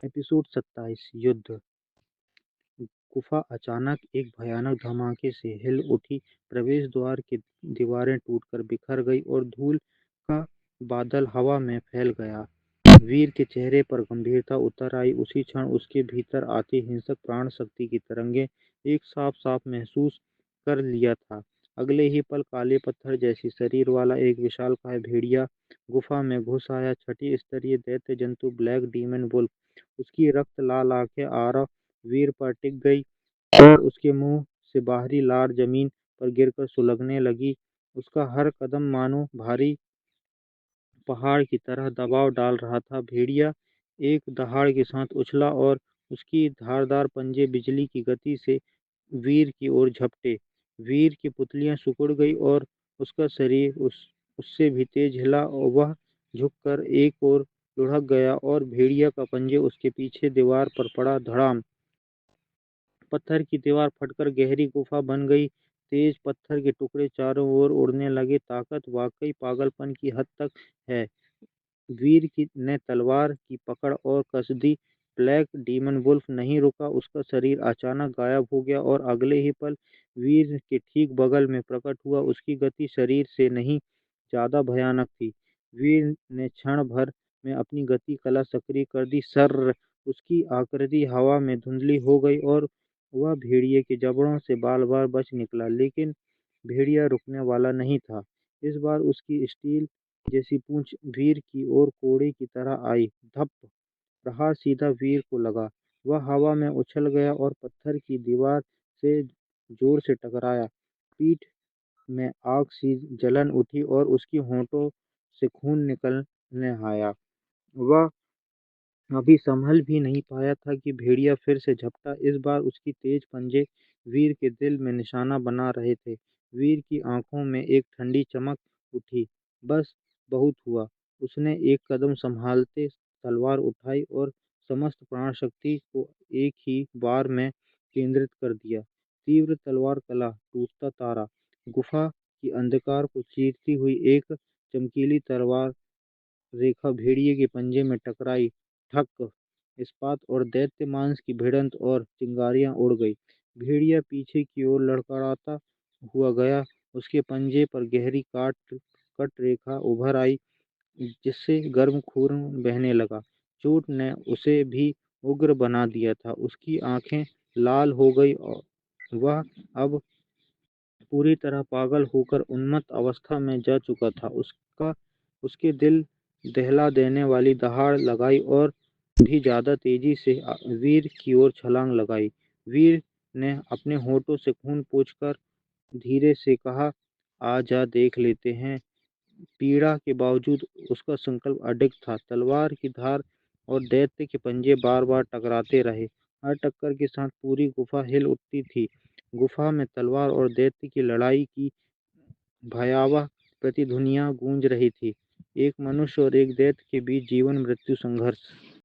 Episode 27 युद्ध। गुफा अचानक एक भयानक धमाके से हिल उठी। प्रवेश द्वार की दीवारें टूटकर बिखर गई और धूल का बादल हवा में फैल गया। वीर के चेहरे पर गंभीरता उतर आई। उसी क्षण उसके भीतर आती हिंसक प्राण शक्ति की तरंगें एक साफ साफ महसूस कर लिया था। अगले ही पल काले पत्थर जैसी शरीर वाला एक विशालकाय भेड़िया गुफा में घुस आया। छठी स्तरीय दैत्य जंतु ब्लैक डीमन वुल्फ। उसकी रक्त लाल आंखें आरा वीर पर टिक गई और उसके मुंह से बाहरी लार जमीन पर गिरकर सुलगने लगी। उसका हर कदम मानो भारी पहाड़ की तरह दबाव डाल रहा था। भेड़िया एक दहाड़ के साथ उछला और उसकी धारदार पंजे बिजली की गति से वीर की ओर झपटे। वीर की पुतलियां सिकुड़ गई और उसका शरीर उससे भी तेज हिला और वह झुककर एक ओर लुढ़क गया और भेड़िया का पंजे उसके पीछे दीवार पर पड़ा। धड़ाम! पत्थर की दीवार फटकर गहरी गुफा बन गई। तेज पत्थर के टुकड़े चारों ओर उड़ने लगे। ताकत वाकई पागलपन की हद तक है। वीर की ने तलवार की पकड़ और कस दी। ब्लैक डीमन वुल्फ नहीं रुका। उसका शरीर अचानक गायब हो गया और अगले ही पल वीर के ठीक बगल में प्रकट हुआ। उसकी गति शरीर से नहीं ज्यादा भयानक थी। वीर ने क्षण भर में अपनी गति कला सक्रिय कर दी। सर्र! उसकी आकृति हवा में धुंधली हो गई और वह भेड़िए के जबड़ों से बाल बार बच निकला। लेकिन भेड़िया रुकने वाला नहीं था। इस बार उसकी स्टील जैसी पूंछ वीर की ओर कोड़े की तरह आई। धप! प्रहार सीधा वीर को लगा। वह हवा में उछल गया और पत्थर की दीवार से जोर से टकराया। पीठ में आग सी जलन उठी और उसकी होठों से खून निकलने आया। वह अभी संभल भी नहीं पाया था कि भेड़िया फिर से झपटा। इस बार उसकी तेज पंजे वीर के दिल में निशाना बना रहे थे। वीर की आंखों में एक ठंडी चमक उठी। बस बहुत हुआ। उसने एक कदम संभालते तलवार उठाई और समस्त प्राण शक्ति को एक ही बार में केंद्रित कर दिया। तीव्र तलवार कला टूटता तारा। गुफा की अंधकार को चीरती हुई एक चमकीली तलवार रेखा भेड़िए के पंजे में टकराई। ठक! इस्पात और दैत्य मांस की भिड़ंत और चिंगारियां उड़ गई। भेड़िया पीछे की ओर लड़खड़ाता हुआ गया। उसके पंजे पर गहरी कट रेखा उभर आई जिससे गर्म खून बहने लगा। चोट ने उसे भी उग्र बना दिया था। उसकी आंखें लाल हो गई और वह अब पूरी तरह पागल होकर उन्मत्त अवस्था में जा चुका था। उसके दिल दहला देने वाली दहाड़ लगाई और भी ज्यादा तेजी से वीर की ओर छलांग लगाई। वीर ने अपने होठों से खून पोंछकर धीरे से कहा, आ जा देख लेते हैं। पीड़ा के बावजूद उसका संकल्प अडिग था। तलवार की धार और दैत्य के पंजे बार बार टकराते रहे। हर टक्कर के साथ पूरी गुफा हिल उठती थी। गुफा में तलवार और दैत्य की लड़ाई की भयावह प्रतिध्वनियां गूंज रही थी। एक मनुष्य और एक दैत्य के बीच जीवन मृत्यु संघर्ष।